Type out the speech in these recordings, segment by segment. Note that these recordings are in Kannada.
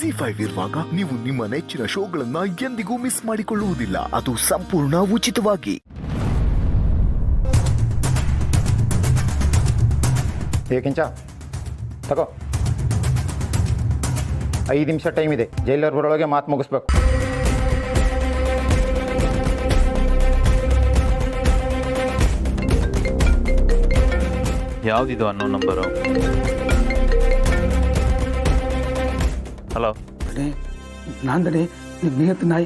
ZEE5 ಇರುವಾಗ ನೀವು ನಿಮ್ಮ ನೆಚ್ಚಿನ ಶೋಗಳನ್ನ ಎಂದಿಗೂ ಮಿಸ್ ಮಾಡಿಕೊಳ್ಳುವುದಿಲ್ಲ. ಅದು ಸಂಪೂರ್ಣ ಉಚಿತವಾಗಿ. ಕಿಂಚ ತಗೋ, 5 ನಿಮಿಷ ಟೈಮ್ ಇದೆ. ಜೈಲರ್ ಬರೋಳಗೆ ಮಾತು ಮುಗಿಸ್ಬೇಕು. ಯಾವುದಿದು ಅನ್ನೋ ನಂಬರು? ಹಲೋ ದಣಿ, ನಾನು ದಣಿ ನಿಮ್ಮ ನಿಯತ್ತು ನಾಯಿ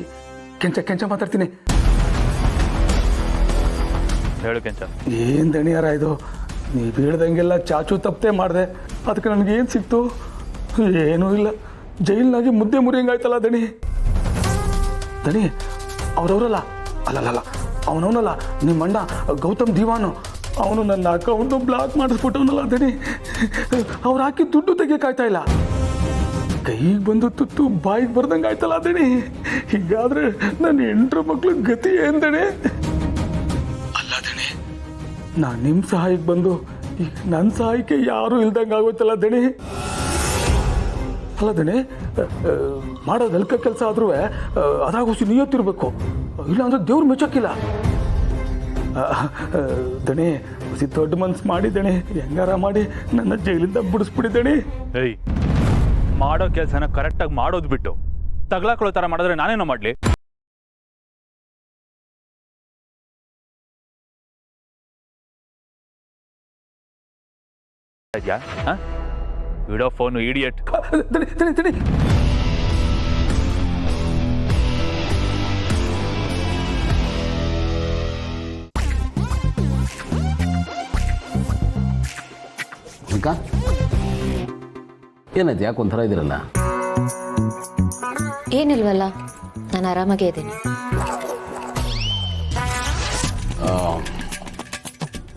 ಕೆಂಚ ಮಾತಾಡ್ತೀನಿ. ಹೇಳು ಕೆಂಚ. ಏನು ದಣಿಯಾರ ಇದು? ನೀವು ಹೇಳ್ದಂಗೆಲ್ಲ ಚಾಚು ತಪ್ಪೇ ಮಾಡಿದೆ. ಅದಕ್ಕೆ ನನಗೇನು ಸಿಕ್ತು? ಏನೂ ಇಲ್ಲ. ಜೈಲಿನಾಗಿ ಮುದ್ದೆ ಮುರಿಯಂಗಾಯ್ತಲ್ಲ ದಣಿ. ದಣಿ ಅವ್ರವರಲ್ಲ, ಅಲ್ಲಲ್ಲ ಅವನವನಲ್ಲ, ನಿಮ್ಮ ಅಣ್ಣ ಗೌತಮ್ ದಿವಾನು. ಅವನು ನನ್ನ ಅಕೌಂಟು ಬ್ಲಾಕ್ ಮಾಡಿಸ್ಬಿಟ್ಟವನಲ್ಲ ದಣಿ. ಅವ್ರು ಹಾಕಿ ದುಡ್ಡು ತೆಗಿಯೋಕ್ಕಾಯ್ತಾ ಇಲ್ಲ. ಕೈಗೆ ಬಂದು ತುತ್ತು ಬಾಯಿಗೆ ಬರ್ದಂಗೆ ಆಯ್ತಲ್ಲ ದಣಿ. ಹೀಗಾದ್ರೆ ನನ್ನ 8 ಮಕ್ಳು ಗತಿ ಏನ್ ದಣಿ? ಅಲ್ಲ ದಣಿ, ನಾನು ನಿಮ್ಮ ಸಹಾಯಕ್ಕೆ ಬಂದು ಈಗ ನನ್ನ ಸಹಾಯಕ್ಕೆ ಯಾರೂ ಇಲ್ದಂಗೆ ಆಗೋಯ್ತಲ್ಲ ದಣಿ. ಅಲ್ಲ ದಣಿ, ಮಾಡೋದು ಎಲ್ಕ ಕೆಲಸ ಆದ್ರೂ ಅದಾಗೋಸಿ ನಿಯತ್ತಿರ್ಬೇಕು, ಇಲ್ಲಾಂದ್ರೆ ದೇವ್ರು ಮೆಚ್ಚಕ್ಕಿಲ್ಲ. ದಣಿ ಹೊಸಿ ದೊಡ್ಡ ಮನ್ಸು ಮಾಡಿ ದಣಿ, ಹೆಂಗಾರ ಮಾಡಿ ನನ್ನ ಜೈಲಿಂದ ಬಿಡಿಸ್ಬಿಡಿ ದಣಿ. ಏಯ್, ಮಾಡೋ ಕೆಲಸನ ಕರೆಕ್ಟಾಗಿ ಮಾಡೋದು ಬಿಟ್ಟು ತಗ್ಲಾಕೊಳ್ಳೋ ಥರ ಮಾಡಿದ್ರೆ ನಾನೇನೋ ಮಾಡಲಿ? ಇದೆಯಾ? ವಿಡೋ ಫೋನು ಇಡಿಯಟ್. ದಣಿ ದಣಿ ದಣಿ ಏನಾಯ್ತು? ಯಾಕೆ ಒಂಥರ ಇದ್ದೀರಲ್ಲ? ಏನಿಲ್ವಲ್ಲ, ನಾನು ಆರಾಮಾಗೇ ಇದ್ದೀನಿ.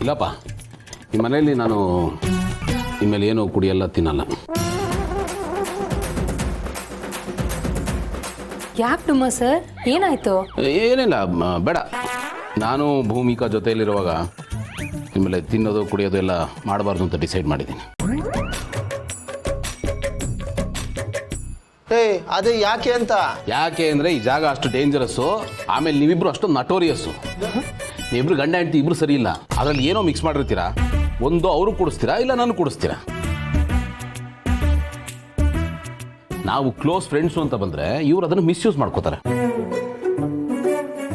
ಇಲ್ಲಪ್ಪ, ಈ ಮನೆಯಲ್ಲಿ ನಾನು ಇನ್ಮೇಲೆ ಏನೋ ಕುಡಿಯಲ್ಲ, ತಿನ್ನಲ್ಲ. ಯಾಕೆ ಡುಮ್ಮ ಸರ್, ಏನಾಯ್ತು? ಏನಿಲ್ಲ, ಬೇಡ. ನಾನು ಭೂಮಿಕಾ ಜೊತೆಯಲ್ಲಿರುವಾಗ ಇನ್ಮೇಲೆ ತಿನ್ನೋದು ಕುಡಿಯೋದು ಎಲ್ಲ ಮಾಡಬಾರ್ದು ಅಂತ ಡಿಸೈಡ್ ಮಾಡಿದ್ದೀನಿ. ಅದೇ ಯಾಕೆ ಅಂತ? ಯಾಕೆ ಅಂದರೆ ಈ ಜಾಗ ಅಷ್ಟು ಡೇಂಜರಸ್ಸು, ಆಮೇಲೆ ನೀವಿಬ್ರು ಅಷ್ಟು ನಟೋರಿಯಸ್ಸು. ನೀವಿಬ್ರು ಗಂಡ ಹೆಂಡತಿ ಇಬ್ರು ಸರಿ ಇಲ್ಲ. ಅದರಲ್ಲಿ ಏನೋ ಮಿಕ್ಸ್ ಮಾಡಿರ್ತೀರಾ. ಒಂದು ಅವರು ಕುಡಿಸ್ತೀರಾ, ಇಲ್ಲ ನಾನು ಕುಡಿಸ್ತೀರಾ. ನಾವು ಕ್ಲೋಸ್ ಫ್ರೆಂಡ್ಸು ಅಂತ ಬಂದರೆ ಇವ್ರು ಅದನ್ನು ಮಿಸ್ಯೂಸ್ ಮಾಡ್ಕೋತಾರೆ.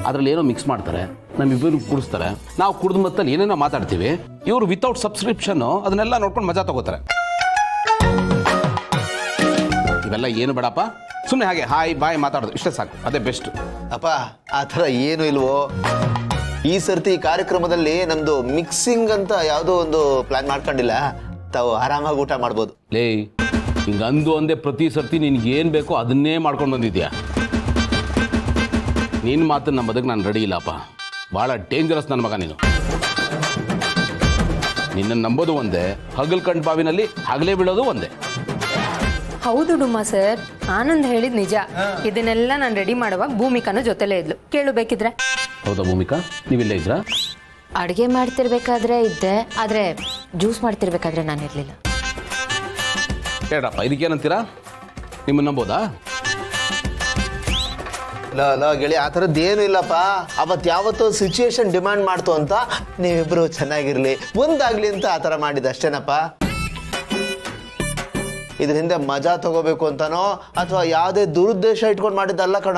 ಅದರಲ್ಲಿ ಏನೋ ಮಿಕ್ಸ್ ಮಾಡ್ತಾರೆ, ನಮ್ಮಿಬ್ಬರು ಕುಡಿಸ್ತಾರೆ. ನಾವು ಕುಡಿದ ಮತ್ತಲ್ಲಿ ಏನೇನೋ ಮಾತಾಡ್ತೀವಿ. ಇವರು ವಿತೌಟ್ ಸಬ್ಸ್ಕ್ರಿಪ್ಷನ್ನು ಅದನ್ನೆಲ್ಲ ನೋಡ್ಕೊಂಡು ಮಜಾ ತಗೋತಾರೆ. ಇವೆಲ್ಲ ಏನು ಬೇಡಪ್ಪ, ಸುಮ್ಮನೆ ಹಾಗೆ ಹಾಯ್ ಬಾಯ್ ಮಾತಾಡೋದು ಇಷ್ಟೇ ಸಾಕು, ಅದೇ ಬೆಸ್ಟ್. ಅಪ್ಪ ಆ ಥರ ಏನು ಇಲ್ವೋ? ಈ ಸರ್ತಿ ಕಾರ್ಯಕ್ರಮದಲ್ಲಿ ನಮ್ದು ಮಿಕ್ಸಿಂಗ್ ಅಂತ ಯಾವುದೋ ಒಂದು ಪ್ಲಾನ್ ಮಾಡ್ಕೊಂಡಿಲ್ಲ. ತಾವು ಆರಾಮಾಗಿ ಊಟ ಮಾಡ್ಬೋದು. ಲೇ, ಹಿಂಗಂದು ಅಂದೆ ಪ್ರತಿ ಸರ್ತಿ ನಿನ್ಗೆ ಏನು ಬೇಕೋ ಅದನ್ನೇ ಮಾಡ್ಕೊಂಡು ಬಂದಿದ್ಯಾ. ನಿನ್ನ ಮಾತನ್ನು ನಮ್ಮ ಬದುಕು ನಾನು ರೆಡಿ ಇಲ್ಲಪ್ಪ. ಭಾಳ ಡೇಂಜರಸ್ ನನ್ನ ಮಗ ನೀನು. ನಿನ್ನನ್ನು ನಂಬೋದು ಒಂದೇ, ಹಗಲ್ ಕಂಡು ಬಾವಿನಲ್ಲಿ ಹಗಲೇ ಬೀಳೋದು ಒಂದೇ. ಹೌದು ಡುಮ್ಮ ಸರ್, ಆನಂದ್ ಹೇಳಿದ್ ನಿಜ. ಇದನ್ನೆಲ್ಲ ನಾನು ರೆಡಿ ಮಾಡುವಾಗ ಭೂಮಿಕಾನ ಜೊತೆಲೇ ಇದ್ಲು. ಕೇಳು ಬೇಕಿದ್ರೆ. ಹೌದಾ ಭೂಮಿಕಾ, ನೀವಿಲ್ಲೇ ಇದ್ರಾ? ಅಡುಗೆ ಮಾಡ್ತಿರ್ಬೇಕಾದ್ರೆ ಇದ್ದೆ, ಆದರೆ ಜ್ಯೂಸ್ ಮಾಡ್ತಿರ್ಬೇಕಾದ್ರೆ ನಾನು ಇರಲಿಲ್ಲ. ಹೇಳಪ್ಪ, ಇದಕ್ಕೇನಂತೀರಾ? ನಿಮ್ಮನ್ನು ನಂಬೋದಾ? ಲೋ ಗೆಳಿ, ಆ ಥರದ್ದು ಏನು ಇಲ್ಲಪ್ಪ. ಅವತ್ತು ಯಾವತ್ತೋ ಸಿಚುಯೇಷನ್ ಡಿಮ್ಯಾಂಡ್ ಮಾಡ್ತು ಅಂತ ನೀವಿಬ್ರು ಚೆನ್ನಾಗಿರ್ಲಿ, ಒಂದಾಗ್ಲಿ ಅಂತ ಆ ಥರ ಮಾಡಿದ ಅಷ್ಟೇನಪ್ಪ. ಇದ್ರ ಹಿಂದೆ ಮಜಾ ತಗೋಬೇಕು ಅಂತನೋ ಅಥವಾ ಯಾವುದೇ ದುರುದ್ದೇಶ ಇಟ್ಕೊಂಡು ಮಾಡಿದ್ದಲ್ಲ ಕಣ.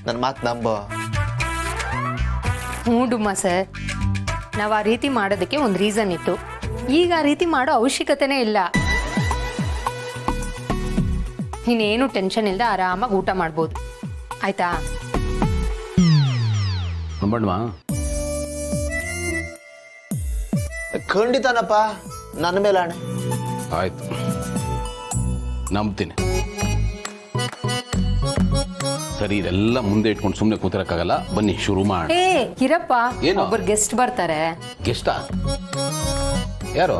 ನನ್ನ ಮಾತು ನಂಬೋ. ಹ್ಞೂ ಡುಮ್ಮ ಸರ್, ನಾವು ಆ ರೀತಿ ಮಾಡೋದಕ್ಕೆ ಒಂದು ರೀಸನ್ ಇತ್ತು. ಈಗ ಆ ರೀತಿ ಮಾಡೋ ಅವಶ್ಯಕತೆನೇ ಇಲ್ಲ. ನೀನೇನು ಟೆನ್ಷನ್ ಇಲ್ಲದೆ ಆರಾಮಾಗಿ ಊಟ ಮಾಡ್ಬೋದು, ಆಯ್ತಾ? ನಂಬಣ್ವಾ? ಖಂಡಿತನಪ್ಪ, ನನ್ನ ಮೇಲೆ ಆಣೆ. ಆಯ್ತು, ನಂಬ್ತೀನಿ. ಸರಿ, ಇದೆಲ್ಲ ಮುಂದೆ ಇಟ್ಕೊಂಡು ಸುಮ್ಮನೆ ಕೂತಿರಕ್ಕಾಗಲ್ಲ. ಬನ್ನಿ ಶುರು ಮಾಡಿ. ಏ ಇರಪ್ಪ, ಏನು? ಒಬ್ಬರು ಗೆಸ್ಟ್ ಬರ್ತಾರೆ. ಗೆಸ್ಟಾ? ಯಾರು?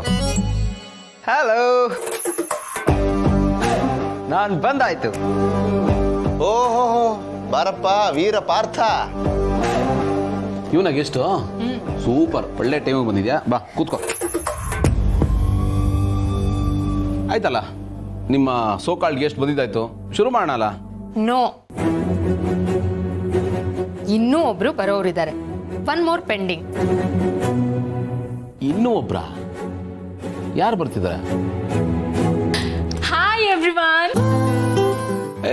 ಹಲೋ, ನಾನು ಬಂದಾಯ್ತು. ಓಹೋ, ಬಾರಪ್ಪ ವೀರ ಪಾರ್ಥ. ಇವನ ಗೆಸ್ಟು? ಸೂಪರ್, ಒಳ್ಳೆ ಟೈಮಿಗೆ ಬಂದಿದ್ಯಾ. ಬಾ ಕೂತ್ಕೋ. ಆಯ್ತಲ್ಲ, ನಿಮ್ಮ ಸೋಕಾಲ್ಡ್ ಗೆಸ್ಟ್ ಬಂದಿದ್ದಾಯ್ತು, ಶುರು ಮಾಡೋಣ. ನೋ, ಇನ್ನೂ ಒಬ್ರು ಬರೋರಿದ್ದಾರೆ. 1 more ಪೆಂಡಿಂಗ್. ಇನ್ನೂ ಒಬ್ರ ಯಾರು ಬರ್ತಿದ್ದಾರೆ? Hi everyone.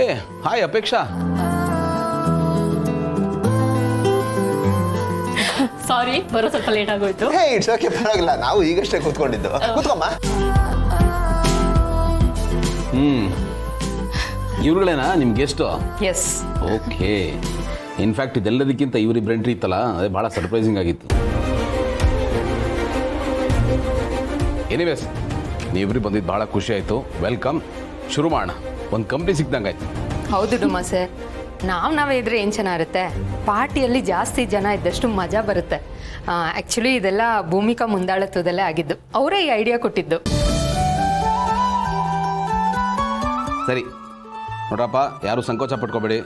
ಏ ಹಾಯ್ ಅಪೇಕ್ಷಾ. ಸಾರಿ, ಬರೋ ಸ್ವಲ್ಪ ಲೇಟ್ ಆಗೋಯ್ತು. ಹೇ ಇಟ್ಸ್ ಓಕೆ, ಪರವಾಗಿಲ್ಲ, ನಾವು ಈಗಷ್ಟೇ ಕೂತ್ಕೊಂಡಿದ್ದು. ಕೂತ್ಕೊಮ್ಮ. ಇವ್ರುಗಳೇನಾ ನಿಮ್ಮ ಗೆಸ್ಟು? ಎಸ್. ಓಕೆ. ಇನ್ಫ್ಯಾಕ್ಟ್ ಇದೆಲ್ಲದಕ್ಕಿಂತ ಇವರಿಬ್ಬರು ಎಂಟ್ರಿ ಇತ್ತಲ್ಲ, ಅದೇ ಭಾಳ ಸರ್ಪ್ರೈಸಿಂಗ್ ಆಗಿತ್ತು. ಎನಿವೇಸ್, ನೀವಿಬ್ಬರು ಬಂದಿದ್ದು ಭಾಳ ಖುಷಿ ಆಯಿತು. ವೆಲ್ಕಮ್. ಶುರು ಮಾಡೋಣ. ಒಂದು ಕಂಪ್ನಿ ಸಿಕ್ದಂಗೆ ಆಯ್ತು. ಹೌದು ಡುಮ್ಮ ಸರ್, ನಾವೇ ಇದ್ರೆ ಏನು ಚೆನ್ನಾಗಿರುತ್ತೆ. ಪಾರ್ಟಿಯಲ್ಲಿ ಜಾಸ್ತಿ ಜನ ಇದ್ದಷ್ಟು ಮಜಾ ಬರುತ್ತೆ. ಆ್ಯಕ್ಚುಲಿ ಇದೆಲ್ಲ ಭೂಮಿಕಾ ಮುಂದಾಳತ್ವದಲ್ಲೇ ಆಗಿದ್ದು. ಅವರೇ ಈ ಐಡಿಯಾ ಕೊಟ್ಟಿದ್ದು. ಸರಿ ನೋಡ್ರಪ್ಪ, ಯಾರು ಸಂಕೋಚ ಪಟ್ಕೋಬೇಡಿ.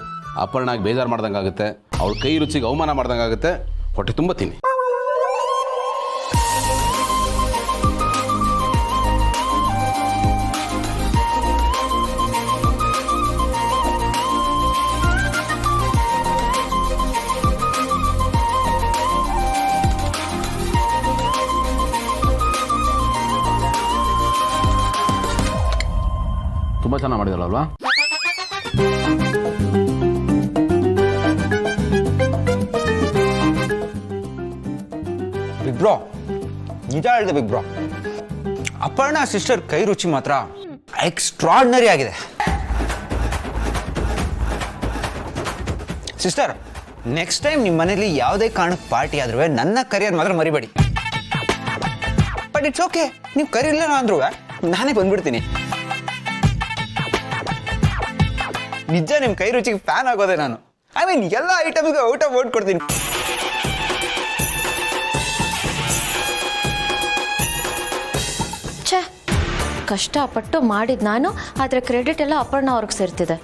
ಅಪರ್ಣಾಗಿ ಬೇಜಾರು ಮಾಡ್ದಂಗೆ ಆಗುತ್ತೆ, ಅವಳ ಕೈ ರುಚಿಗೆ ಅವಮಾನ ಮಾಡ್ದಂಗೆ ಆಗುತ್ತೆ. ಹೊಟ್ಟೆ ತುಂಬ ತಿನ್ನಿ. ತುಂಬ ಚೆನ್ನಾಗಿ ಮಾಡಿದಳಲ್ವಾ? ಬಿಗ್ ಬ್ರೋ, ನಿಜ ಹೇಳಿದೆ ಬಿಗ್ ಬ್ರೋ. ಅಪರ್ಣಾ ಸಿಸ್ಟರ್ ಕೈ ರುಚಿ ಮಾತ್ರ ಎಕ್ಸ್ಟ್ರಾರ್ಡಿನರಿ ಆಗಿದೆ. ಸಿಸ್ಟರ್, ನೆಕ್ಸ್ಟ್ ಟೈಮ್ ನಿಮ್ಮ ಮನೇಲಿ ಯಾವುದೇ ಕಾರಣಕ್ಕೆ ಪಾರ್ಟಿ ಆದ್ರೂ ನನ್ನ ಕರಿಯರ್ ಮಾತ್ರ ಮರಿಬೇಡಿ. ಬಟ್ ಇಟ್ಸ್ ಓಕೆ, ನೀವು ಕರಿಲಿಲ್ಲ ಅಂದ್ರೂ ನಾನೇ ಬಂದ್ಬಿಡ್ತೀನಿ. ನಿಜ ನಿಮ್ಮ ಕೈ ರುಚಿಗೆ ಫ್ಯಾನ್ ಆಗೋದೆ ನಾನು. ಐ ಮೀನ್ ಎಲ್ಲ ಐಟಮ್ಗೆ ಔಟ್ ಆಫ್ ಔಟ್ ಕೊಡ್ತೀನಿ. ಛೇ, ಕಷ್ಟಪಟ್ಟು ಮಾಡಿದ್ ನಾನು, ಆದರೆ ಕ್ರೆಡಿಟ್ ಎಲ್ಲ ಅಪರ್ಣ ಅವ್ರಿಗೆ ಸೇರ್ತಿದೆ.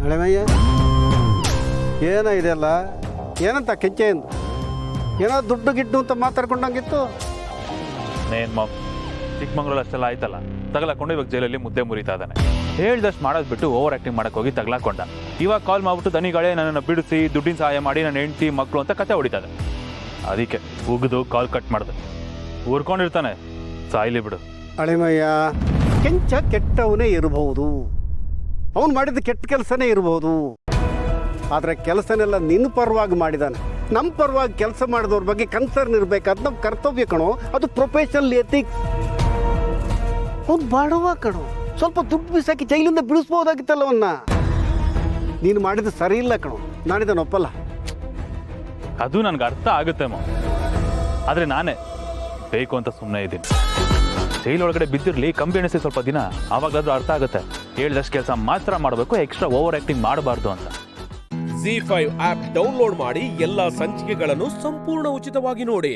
ಹಳೆಮಯ್ಯ, ಏನೋ ಇದೆಲ್ಲ ಏನಂತ ಕೆಚ್ಚೆ ಎಂದು ಏನೋ ದುಡ್ಡು ಗಿಡ್ಡು ಅಂತ ಮಾತಾಡ್ಕೊಂಡಂಗಿತ್ತು. ನೇನ್ ಮಾಮ್, ಚಿಕ್ಕಮಂಗ್ಳೂರಲ್ಲಿ ಅಷ್ಟೆಲ್ಲ ಆಯ್ತಲ್ಲ, ತಗಲಾಕೊಂಡು ಇವಾಗ ಜೈಲಲ್ಲಿ ಮುದ್ದೆ ಮುರಿತಾ ಇದ್ದಾನೆ. ಹೇಳ್ದಷ್ಟು ಮಾಡೋದು ಬಿಟ್ಟು ಓವರ್ ಆ್ಯಕ್ಟಿಂಗ್ ಮಾಡಕ್ಕೆ ಹೋಗಿ ತಗಲಾಕೊಂಡ. ಇವಾಗ ಕಾಲ್ ಮಾಡ್ಬಿಟ್ಟು ದನಿಗಳೇ ನನ್ನನ್ನು ಬಿಡಿಸಿ ದುಡ್ಡಿನ ಸಹಾಯ ಮಾಡಿ ನನ್ನ ಹೆಂಡತಿ ಮಕ್ಕಳು ಅಂತ ಕತೆ ಹೊಡಿತದೆ. ಅದಕ್ಕೆ ಉಗಿದು ಕಾಲ್ ಕಟ್ ಮಾಡಿದೆ. ಊರ್ಕೊಂಡಿರ್ತಾನೆ, ಸಾಯ್ಲಿ ಬಿಡು. ಹಳೆಮಯ್ಯ, ಕೆಂಚ ಕೆಟ್ಟವನೇ ಇರಬಹುದು, ಅವನು ಮಾಡಿದ ಕೆಟ್ಟ ಕೆಲಸನೇ ಇರಬಹುದು. ಆದರೆ ಕೆಲಸನೆಲ್ಲ ನಿನ್ನ ಪರವಾಗಿ ಮಾಡಿದಾನೆ. ನಮ್ಮ ಪರವಾಗಿ ಕೆಲಸ ಮಾಡಿದವ್ರ ಬಗ್ಗೆ ಕನ್ಸರ್ನ್ ಇರಬೇಕಾದ ನಮ್ಮ ಕರ್ತವ್ಯ ಕಣೋ. ಅದು ಪ್ರೊಫೆಷನಲ್ ಎಥಿಕ್ಸ್. ಅವ್ನು ಬಾಡುವ ಕಣೋ, ಸ್ವಲ್ಪ ದುಡ್ಡು ಬಿಸಾಕಿ ಜೈಲಿಂದ ಬಿಡಿಸ್ಬೋದಾಗಿತ್ತಲ್ಲ ಅವನ್ನ. ನೀನು ಮಾಡಿದ್ದು ಸರಿ ಇಲ್ಲ ಕಣೋ, ನಾನಿದನ್ನು ಒಪ್ಪಲ್ಲ. ಅದು ನನಗೆ ಅರ್ಥ ಆಗುತ್ತೆ ಮಾಮ್, ಆದರೆ ನಾನೇ ಬೇಕು ಅಂತ ಸುಮ್ಮನೆ ಇದ್ದೀನಿ. ಜೈಲೊಳಗಡೆ ಬಿದ್ದಿರಲಿ, ಕಂಬಿ ಎಣಿಸಿ ಸ್ವಲ್ಪ ದಿನ, ಆವಾಗಾದ್ರೂ ಅರ್ಥ ಆಗುತ್ತೆ. ಹೇಳ್ದಷ್ಟು ಕೆಲಸ ಮಾತ್ರ ಮಾಡಬೇಕು, ಎಕ್ಸ್ಟ್ರಾ ಓವರ್ ಆ್ಯಕ್ಟಿಂಗ್ ಮಾಡಬಾರ್ದು ಅಂತ. ZEE5 ಆಪ್ ಡೌನ್ಲೋಡ್ ಮಾಡಿ ಎಲ್ಲಾ ಸಂಚಿಕೆಗಳನ್ನು ಸಂಪೂರ್ಣ ಉಚಿತವಾಗಿ ನೋಡಿ.